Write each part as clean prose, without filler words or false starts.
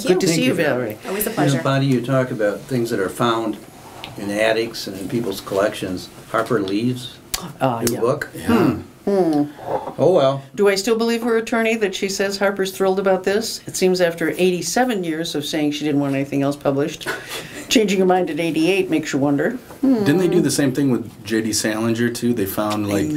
Thank you. Good to see you, Valerie. Always a pleasure. Bonnie, you talk about things that are found in attics and in people's collections. Harper Lee's new book. Yeah. Oh, well. Do I still believe her attorney that she says Harper's thrilled about this? It seems after 87 years of saying she didn't want anything else published, changing her mind at 88 makes you wonder. Didn't they do the same thing with J.D. Salinger, too? They found, like,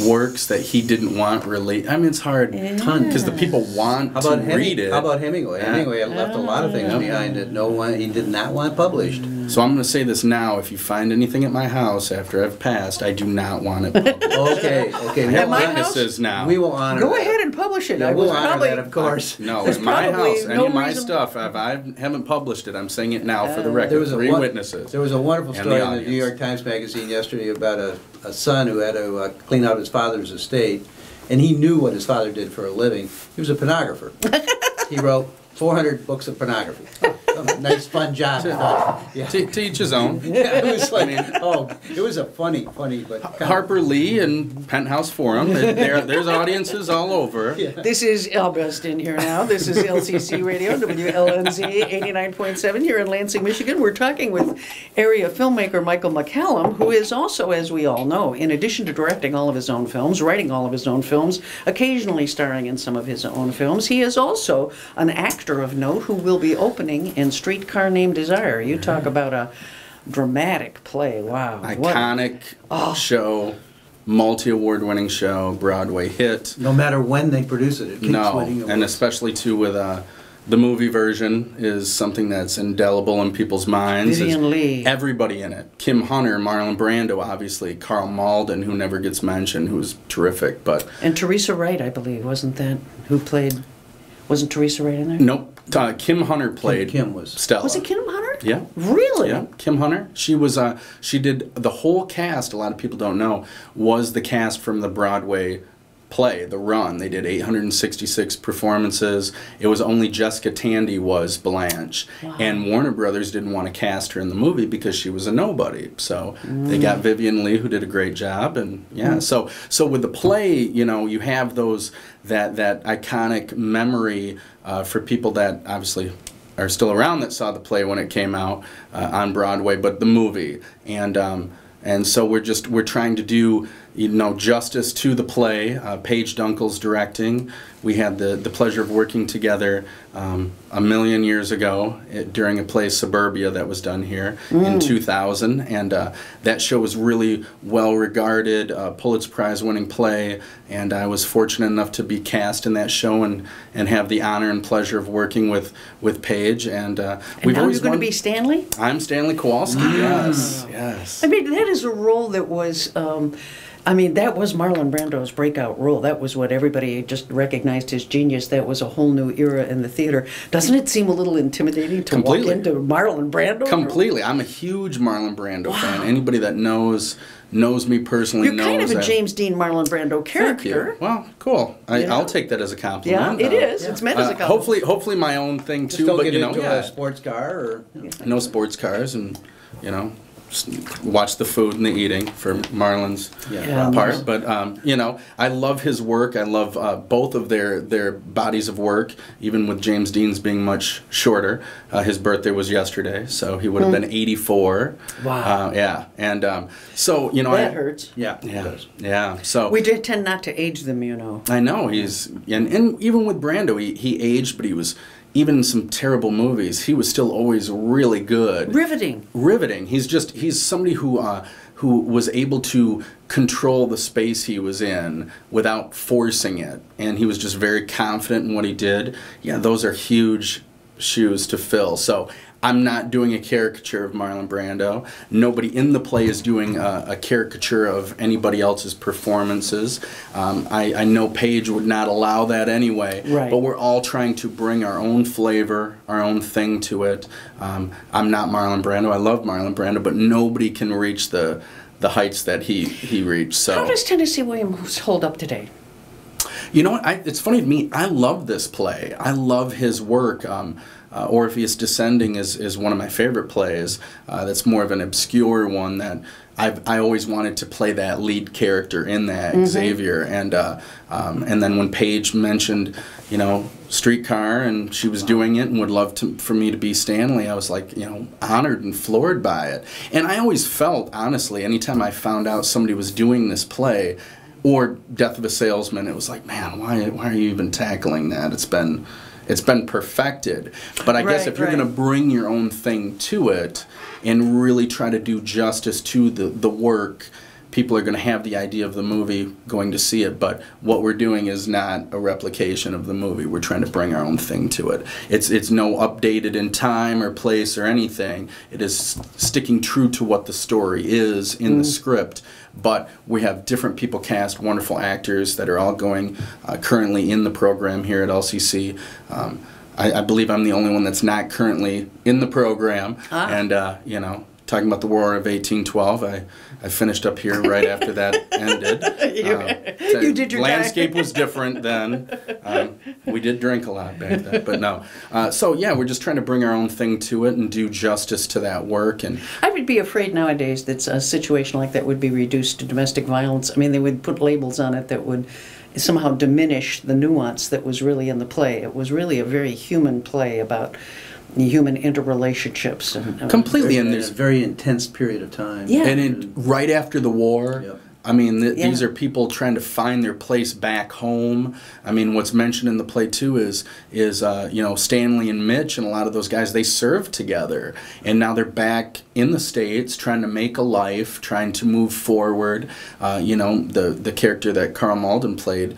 works that he didn't want I mean, it's hard because the people want to read it. How about Hemingway? Hemingway left a lot of things behind that he did not want published. So I'm going to say this now. If you find anything at my house after I've passed, I do not want it published. Okay. At my house? Now. We will honor Go that. ahead and publish it. Yeah, we'll honor that, of course. No, There's in my probably house, any no of my reason- stuff, if I haven't published it, I'm saying it now for the record. There was Three witnesses. There was a wonderful and story the in the audience. New York Times Magazine yesterday about a son who had to clean out his father's estate, and he knew what his father did for a living. He was a pornographer. He wrote 400 books of pornography. Nice, fun job. To each his own. Yeah, it was like, it was a funny, but Harper Lee and Penthouse Forum. There's audiences all over. Yeah. This is Elbest in here now. This is LCC Radio, WLNZ 89.7 here in Lansing, Michigan. We're talking with area filmmaker Michael McCallum, who is also, as we all know, in addition to directing all of his own films, writing all of his own films, occasionally starring in some of his own films, he is also an actor of note who will be opening in Streetcar Named Desire. You talk about a dramatic play. Wow. Iconic show, multi-award winning show, Broadway hit. no matter when they produce it, it keeps winning awards. And especially too with the movie version is something that's indelible in people's minds. Vivian Leigh. Everybody in it. Kim Hunter, Marlon Brando, obviously, Carl Malden, who never gets mentioned, who's terrific. And Teresa Wright, I believe, wasn't that who played? Wasn't Teresa Wright in there? Nope. Kim Hunter played Kim was Stella. Was it Kim Hunter? Yeah. Really? Yeah, Kim Hunter. She was. She did the whole cast. A lot of people don't know was the cast from the Broadway play, The Run. They did 866 performances. It was only Jessica Tandy was Blanche, and Warner Brothers didn't want to cast her in the movie because she was a nobody. So they got Vivian Leigh, who did a great job, and So with the play, you have that iconic memory for people that obviously are still around that saw the play when it came out on Broadway, but the movie and so we're trying to do justice to the play. Paige Dunkel's directing. We had the pleasure of working together a million years ago during a play Suburbia that was done here in 2000, and that show was really well regarded, Pulitzer Prize winning play, and I was fortunate enough to be cast in that show and have the honor and pleasure of working with Paige. And we've now always you're going to be Stanley? I'm Stanley Kowalski. Yes. I mean, that is a role that was. That was Marlon Brando's breakout role. That was what everybody just recognized his genius. That was a whole new era in the theater. Doesn't it seem a little intimidating to walk into Marlon Brando? Completely. I'm a huge Marlon Brando fan. Anybody that knows me personally knows that. You're kind of a James Dean Marlon Brando character. Thank you. Well, cool. I'll take that as a compliment. Yeah, it is. It's meant as a compliment. Hopefully my own thing too. Just don't but get into a sports car or no sports cars, and watch the food and the eating for Marlon's part. But I love his work. I love both of their bodies of work. Even with James Dean's being much shorter, his birthday was yesterday, so he would have been 84. Wow. And so that hurts. Yeah. So we did tend not to age them, I know and even with Brando, he aged, but he was. Even in some terrible movies, he was still always really good. Riveting. He's somebody who was able to control the space he was in without forcing it, and he was just very confident in what he did. Yeah, those are huge shoes to fill. So I'm not doing a caricature of Marlon Brando. Nobody in the play is doing a caricature of anybody else's performances. I know Paige would not allow that anyway, but we're all trying to bring our own flavor, our own thing to it. I'm not Marlon Brando. I love Marlon Brando, but nobody can reach the heights that he reached. So how does Tennessee Williams hold up today? You know what? It's funny to me. I love this play. I love his work. Orpheus Descending is one of my favorite plays. That's more of an obscure one that I always wanted to play that lead character in that, Xavier, and then when Paige mentioned, Streetcar, and she was doing it and would love for me to be Stanley, I was like, honored and floored by it. And I always felt, honestly, anytime I found out somebody was doing this play, or Death of a Salesman, it was like, man, why are you even tackling that? It's been perfected. But I guess if you're going to bring your own thing to it and really try to do justice to the work, people are going to have the idea of the movie, going to see it. But what we're doing is not a replication of the movie. We're trying to bring our own thing to it. It's no updated in time or place or anything. It is sticking true to what the story is in the script. But we have different people cast, wonderful actors that are all going currently in the program here at LCC. I believe I'm the only one that's not currently in the program. And, talking about the War of 1812, I finished up here right after that ended. You did your landscape was different then. We did drink a lot back then, but no. So yeah, we're just trying to bring our own thing to it and do justice to that work. And I would be afraid nowadays that a situation like that would be reduced to domestic violence. I mean, they would put labels on it that would somehow diminish the nuance that was really in the play. It was really a very human play about human interrelationships. Completely, and there's a very intense period of time. Yeah. And right after the war, Yep. I mean, these are people trying to find their place back home. I mean, what's mentioned in the play too is Stanley and Mitch and a lot of those guys, they served together, and now they're back in the States trying to make a life, trying to move forward. The character that Carl Malden played.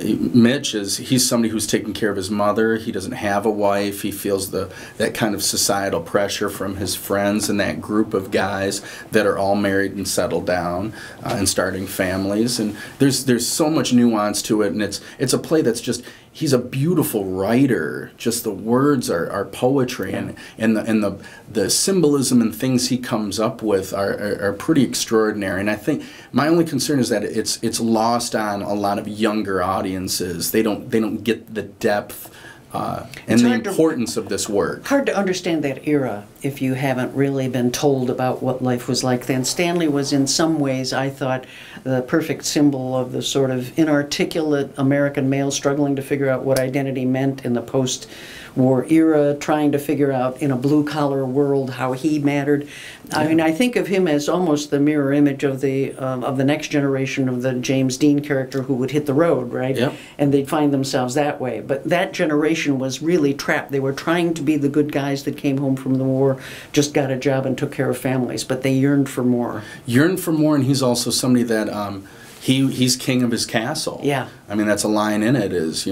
Mitch he's somebody who's taking care of his mother. He doesn't have a wife. He feels that kind of societal pressure from his friends and that group of guys that are all married and settled down and starting families. And there's so much nuance to it, and it's a play that's just, he's a beautiful writer. Just the words are poetry, and the symbolism and things he comes up with are pretty extraordinary. And I think my only concern is that it's lost on a lot of younger audiences. They don't get the depth and the importance of this work. Hard to understand that era if you haven't really been told about what life was like then. Stanley was in some ways, I thought, the perfect symbol of the sort of inarticulate American male struggling to figure out what identity meant in the post-war era, trying to figure out in a blue-collar world how he mattered. I mean, I think of him as almost the mirror image of the next generation of the James Dean character who would hit the road, right? Yep. And they'd find themselves that way. But that generation was really trapped. They were trying to be the good guys that came home from the war, just got a job and took care of families, but they yearned for more. Yearned for more, and he's also somebody that he's king of his castle. Yeah. I mean, that's a line in it is,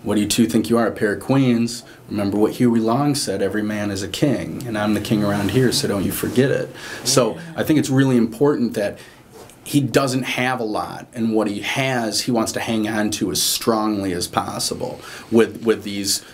what do you two think you are, a pair of queens? Remember what Huey Long said, every man is a king, and I'm the king around here, so don't you forget it. So I think it's really important that he doesn't have a lot, and what he has, he wants to hang on to as strongly as possible with these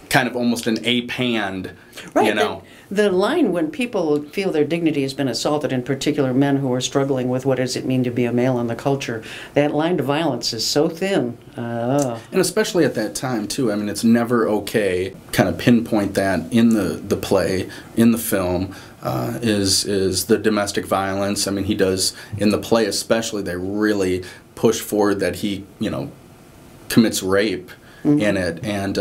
kind of almost an ape hand, Right. The line when people feel their dignity has been assaulted, in particular men who are struggling with what does it mean to be a male in the culture, that line to violence is so thin. And especially at that time, too. I mean, it's never okay kind of pinpoint that in the play, in the film, is the domestic violence. I mean, he does, in the play especially, they really push forward that he, commits rape in it, and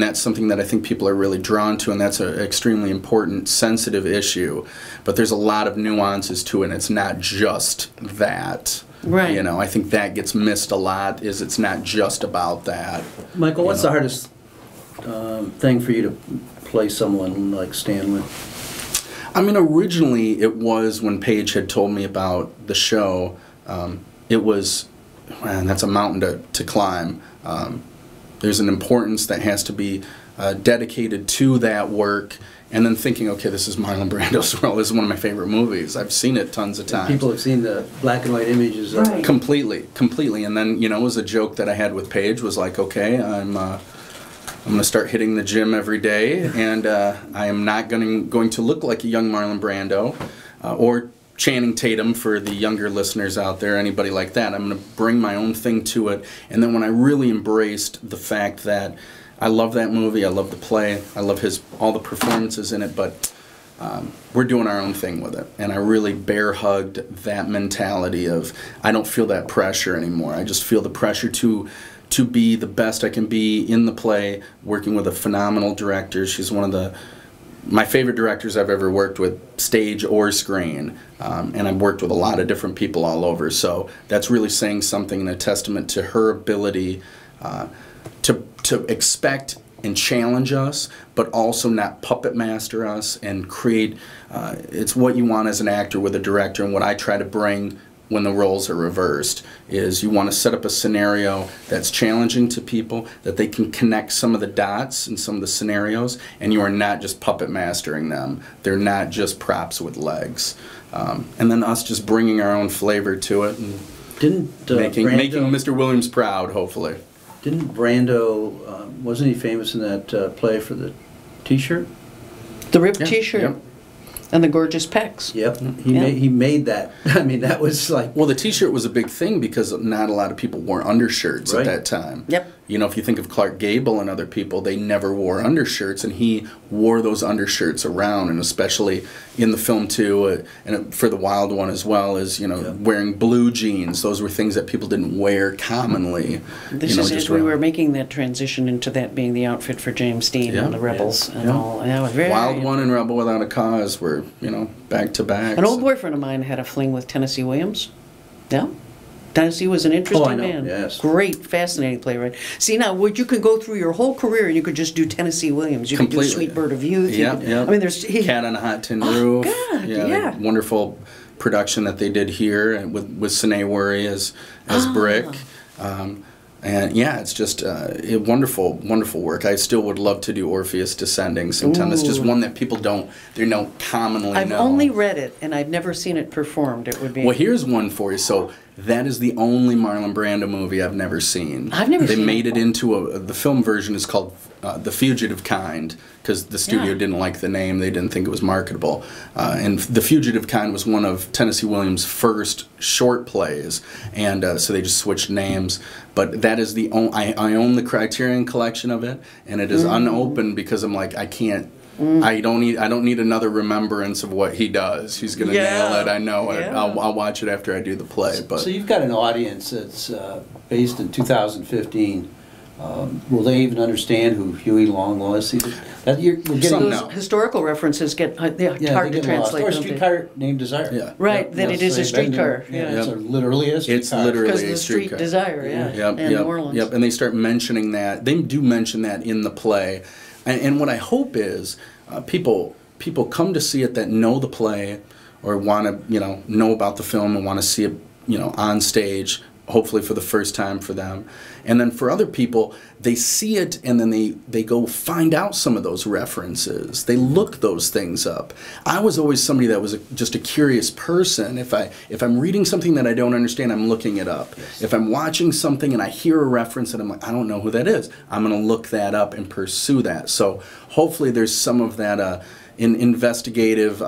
that's something that I think people are really drawn to, and that's an extremely important, sensitive issue. But there's a lot of nuances to it, and it's not just that. Right. I think that gets missed a lot. Is it's not just about that. Michael, what's the hardest thing for you to play someone like Stanley? I mean, originally it was when Paige had told me about the show. It was, man, that's a mountain to climb. There's an importance that has to be dedicated to that work, and then thinking, okay, this is Marlon Brando's role. This is one of my favorite movies. I've seen it tons of times. People have seen the black and white images of it. Completely. And then, it was a joke that I had with Paige, was like, okay, I'm going to start hitting the gym every day, and I am not going to look like a young Marlon Brando or Channing Tatum for the younger listeners out there, anybody like that. I'm going to bring my own thing to it. And then when I really embraced the fact that I love that movie. I love the play. I love all the performances in it. But we're doing our own thing with it, and I really bear hugged that mentality of I don't feel that pressure anymore. I just feel the pressure to be the best I can be in the play, working with a phenomenal director. She's one of my favorite directors I've ever worked with, stage or screen, and I've worked with a lot of different people all over. So that's really saying something and a testament to her ability to expect and challenge us, but also not puppet master us and create. It's what you want as an actor with a director, and what I try to bring when the roles are reversed is you want to set up a scenario that's challenging to people, that they can connect some of the dots in some of the scenarios, and you are not just puppet mastering them. They're not just props with legs. And then us just bringing our own flavor to it and making Mr. Williams proud, hopefully. Didn't Brando, wasn't he famous in that play for the T-shirt? The ripped T-shirt. Yep. And the gorgeous pecs. Yep, he made that. I mean, that was like... Well, the T-shirt was a big thing because not a lot of people wore undershirts at that time. Yep. You know, if you think of Clark Gable and other people, they never wore undershirts, and he wore those undershirts around, and especially in the film too, and for the Wild One as well, as wearing blue jeans. Those were things that people didn't wear commonly. This is as we were making that transition into that being the outfit for James Dean and the Rebels and all. And that was very Wild One and Rebel Without a Cause were back to back. An old boyfriend of mine had a fling with Tennessee Williams. Yeah. Tennessee was an interesting man. Yes. Great, fascinating playwright. See, now, you could go through your whole career and you could just do Tennessee Williams. You could do Sweet Bird of Youth. Yeah. I mean, there's... Cat on a Hot Tin Roof. God, yeah. Wonderful production that they did here and with Sinead Worry as Brick. And yeah, it's just wonderful, wonderful work. I still would love to do Orpheus Descending sometime. It's just one that people don't commonly know. I've only read it, and I've never seen it performed. It would be... Well, here's one for you. So that is the only Marlon Brando movie I've never seen. I've never seen it. They made it into the film version is called The Fugitive Kind, because the studio didn't like the name. They didn't think it was marketable. And The Fugitive Kind was one of Tennessee Williams' first short plays, and so they just switched names. But that is the only... I own the Criterion collection of it, and it is unopened because I'm like, I can't... I don't need another remembrance of what he does. He's gonna nail it. I know it. I'll watch it after I do the play. But so you've got an audience that's based in 2015. Will they even understand who Huey Long was? We're getting those historical references get hard to translate. Or Streetcar Named Desire. Yeah. Right, that it is a streetcar. It's literally a streetcar. It's literally because of a the Street streetcar. Desire, and New Orleans. Yep, and they start mentioning that. They do mention that in the play. And what I hope is people come to see it that know the play or want to know about the film and want to see it on stage, hopefully for the first time for them. And then for other people, they see it and then they go find out some of those references. They look those things up. I was always somebody that was just a curious person. If I'm reading something that I don't understand, I'm looking it up. Yes. If I'm watching something and I hear a reference and I'm like, I don't know who that is, I'm going to look that up and pursue that. So hopefully there's some of that investigative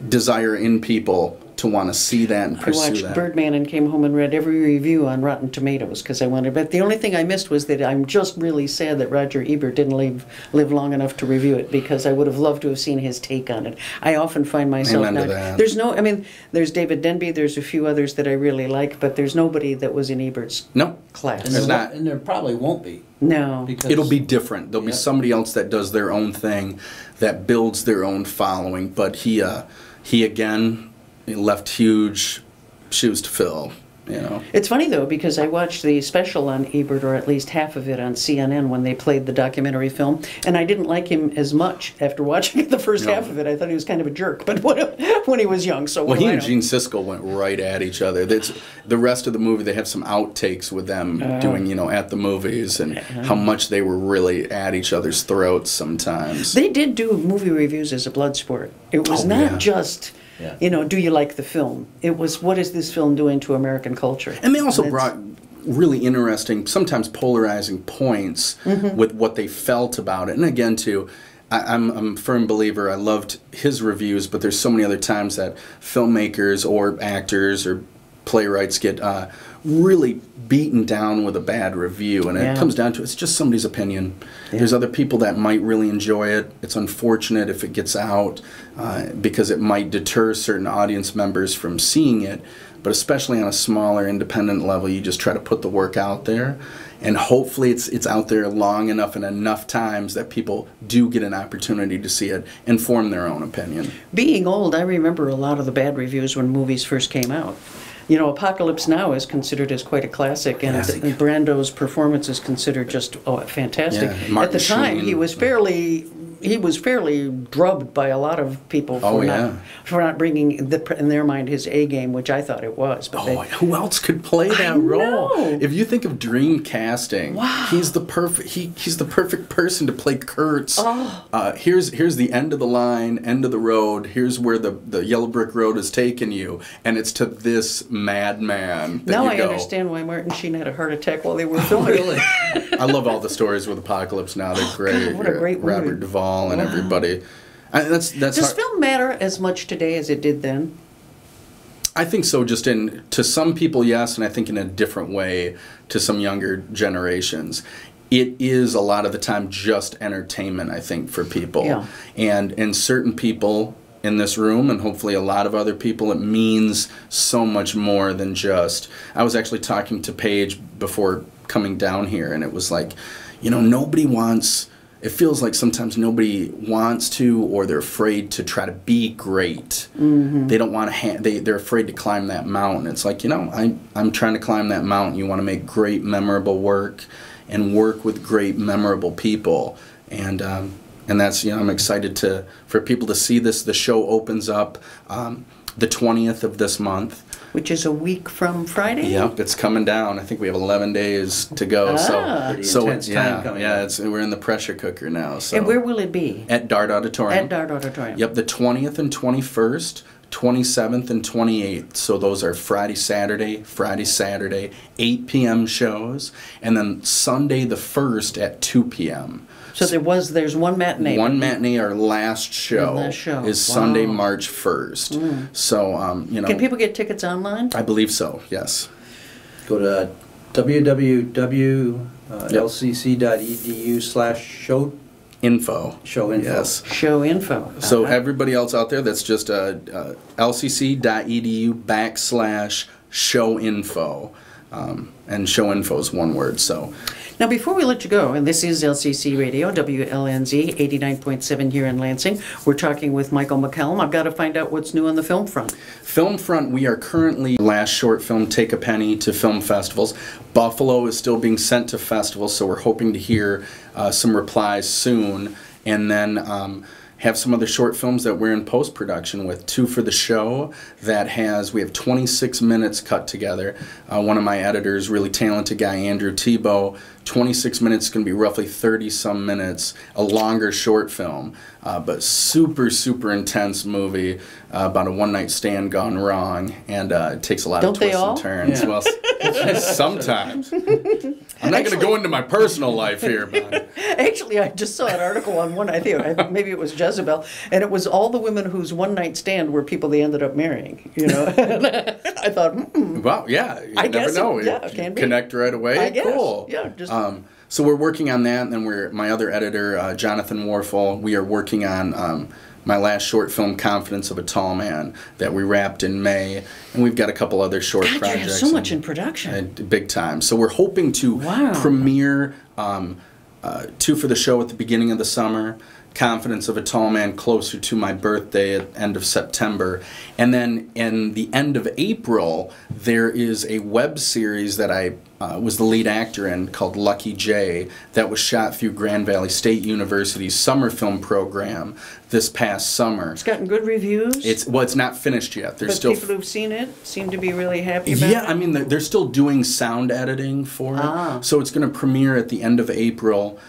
desire in people to want to see that and pursue that. I watched Birdman and came home and read every review on Rotten Tomatoes because I wanted, but the only thing I missed was that I'm just really sad that Roger Ebert didn't live long enough to review it because I would have loved to have seen his take on it. I often find myself there's David Denby, there's a few others that I really like, but there's nobody that was in Ebert's class. And there probably won't be. No. Because it'll be different. There'll be somebody else that does their own thing, that builds their own following, but he again... He left huge shoes to fill, It's funny, though, because I watched the special on Ebert, or at least half of it, on CNN when they played the documentary film, and I didn't like him as much after watching the first half of it. I thought he was kind of a jerk, but when he was young, so... Well, he and Gene Siskel went right at each other. The rest of the movie, they have some outtakes with them doing, at the movies, and how much they were really at each other's throats sometimes. They did do movie reviews as a blood sport. It was not just... Yeah. Do you like the film? It was, what is this film doing to American culture? And they also brought really interesting, sometimes polarizing points with what they felt about it. And again, too, I'm a firm believer. I loved his reviews, but there's so many other times that filmmakers or actors or playwrights get really beaten down with a bad review, and it comes down to it's just somebody's opinion. There's other people that might really enjoy it. It's unfortunate if it gets out because it might deter certain audience members from seeing it, but especially on a smaller independent level, you just try to put the work out there, and hopefully it's out there long enough and enough times that people do get an opportunity to see it and form their own opinion. Being old, I remember a lot of the bad reviews when movies first came out. You know, Apocalypse Now is considered as quite a classic, and Brando's performance is considered just fantastic. Yeah, at the time, Sheen. he was fairly drubbed by a lot of people for not bringing in their mind his A game, which I thought it was. But who else could play that role? If you think of dream casting, he's the perfect person to play Kurtz. Here's the end of the line, end of the road. Here's where the yellow brick road has taken you, and it's to this madman. Now I understand why Martin Sheen had a heart attack while they were filming. Really? I love all the stories with Apocalypse Now. They're great. God, what a great movie. Robert Duvall and everybody. Does film matter as much today as it did then? I think so. Just to some people, yes, and I think in a different way to some younger generations. It is a lot of the time just entertainment, I think, for people. Yeah. And certain people in this room, and hopefully a lot of other people, it means so much more than just... I was actually talking to Paige before coming down here, and it was like, you know, nobody wants... It feels like sometimes nobody wants to, or they're afraid to try to be great. They don't want to. They're afraid to climb that mountain. It's like, you know, I'm trying to climb that mountain. You want to make great, memorable work, and work with great, memorable people. And that's, you know, I'm excited for people to see this. The show opens up the 20th of this month. Which is a week from Friday? Yep, it's coming down. I think we have 11 days to go. So it's time coming up. We're in the pressure cooker now. So. And where will it be? At Dart Auditorium. At Dart Auditorium. Yep, the 20th and 21st, 27th and 28th. So those are Friday, Saturday, 8 p.m. shows. And then Sunday the 1st at 2 p.m. So there's one matinee. One matinee, our last show, is Sunday, March 1st. So, you know. Can people get tickets online? I believe so, yes. Go to www.lcc.edu/show info. Show info. Yes. Show info. So everybody else out there, that's just lcc.edu/show info. And show info is one word, so. Now, before we let you go, and this is LCC Radio, WLNZ 89.7 here in Lansing, we're talking with Michael McCallum. I've got to find out what's new on the film front. Film front, we are currently last short film, Take a Penny, to film festivals. Buffalo is still being sent to festivals, so we're hoping to hear some replies soon. And then have some other short films that we're in post-production with. 2 for the show we have 26 minutes cut together. One of my editors, really talented guy, Andrew Tebow, 26 minutes is going to be roughly 30-some minutes, a longer short film, but super, super intense movie about a one-night stand gone wrong, and it takes a lot of twists and turns. Yeah. Well, sometimes. I'm not going to go into my personal life here, but... Actually, I just saw an article on one, I think maybe it was Jezebel, and it was all the women whose one-night stand were people they ended up marrying, you know. I thought, Well, yeah, you never know. Yeah, can be. Connect right away. I guess. Cool. Yeah, just... So we're working on that, and then my other editor, Jonathan Warfel, we are working on my last short film, Confidence of a Tall Man, that we wrapped in May, and we've got a couple other short projects. You have so much in production. Big time. So we're hoping to premiere 2 for the show at the beginning of the summer, Confidence of a Tall Man closer to my birthday at the end of September. And then in the end of April, there is a web series that I was the lead actor in called Lucky J that was shot through Grand Valley State University's summer film program this past summer. It's gotten good reviews? It's not finished yet. But people who've seen it seem to be really happy about it? Yeah, I mean, they're still doing sound editing for it. So it's going to premiere at the end of April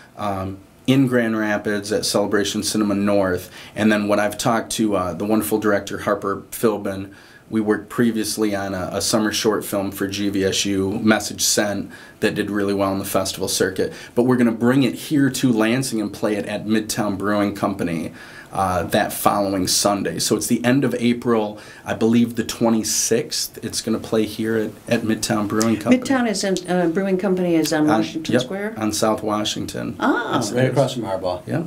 in Grand Rapids at Celebration Cinema North. And then what I've talked to the wonderful director Harper Philbin, We worked previously on a summer short film for GVSU, Message Sent, that did really well in the festival circuit. But we're going to bring it here to Lansing and play it at Midtown Brewing Company that following Sunday. So it's the end of April, I believe the 26th. It's going to play here at Midtown Brewing Company. Midtown is in, Brewing Company is on Washington yep, Square? on South Washington. Ah. Right across from Harbaugh. Yeah.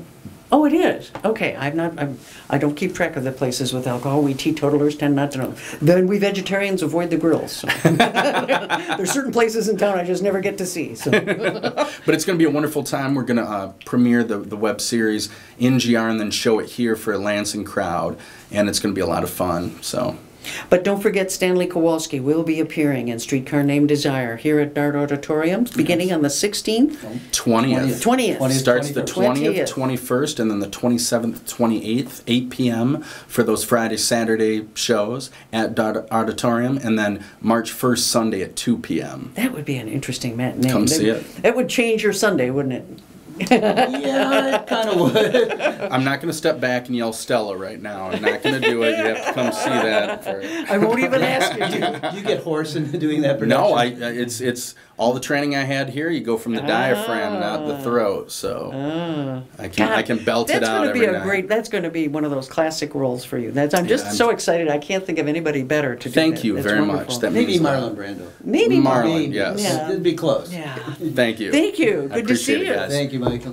Oh, it is? Okay, I don't keep track of the places with alcohol. We teetotalers tend not to know. Then we vegetarians avoid the grills. So. There's certain places in town I just never get to see. So. But it's going to be a wonderful time. We're going to premiere the web series in GR and then show it here for a Lansing crowd. And it's going to be a lot of fun. So. But don't forget Stanley Kowalski will be appearing in Streetcar Named Desire here at Dart Auditorium beginning on the 16th? 20th. 20th. Starts the 20th, 20th. 21st, and then the 27th, 28th, 8 p.m. for those Friday, Saturday shows at Dart Auditorium, and then March 1st, Sunday at 2 p.m. That would be an interesting matinee. Come see it. That would change your Sunday, wouldn't it? Yeah, it kind of would. I'm not going to step back and yell Stella right now. I'm not going to do it. You have to come see that. I won't even ask you. Do you get hoarse in doing that production? No, it's all the training I had here. You go from the diaphragm, not the throat. So I can belt it out every night. That's going to be one of those classic roles for you. I'm just so excited. I can't think of anybody better to do that. Thank you very wonderful. much. That Maybe means Marlon Brando. Maybe Marlon, yes. Yeah. It'd be close. Yeah. Thank you. Thank you. I Good to see appreciate it, you. guys. Thank you, Michael.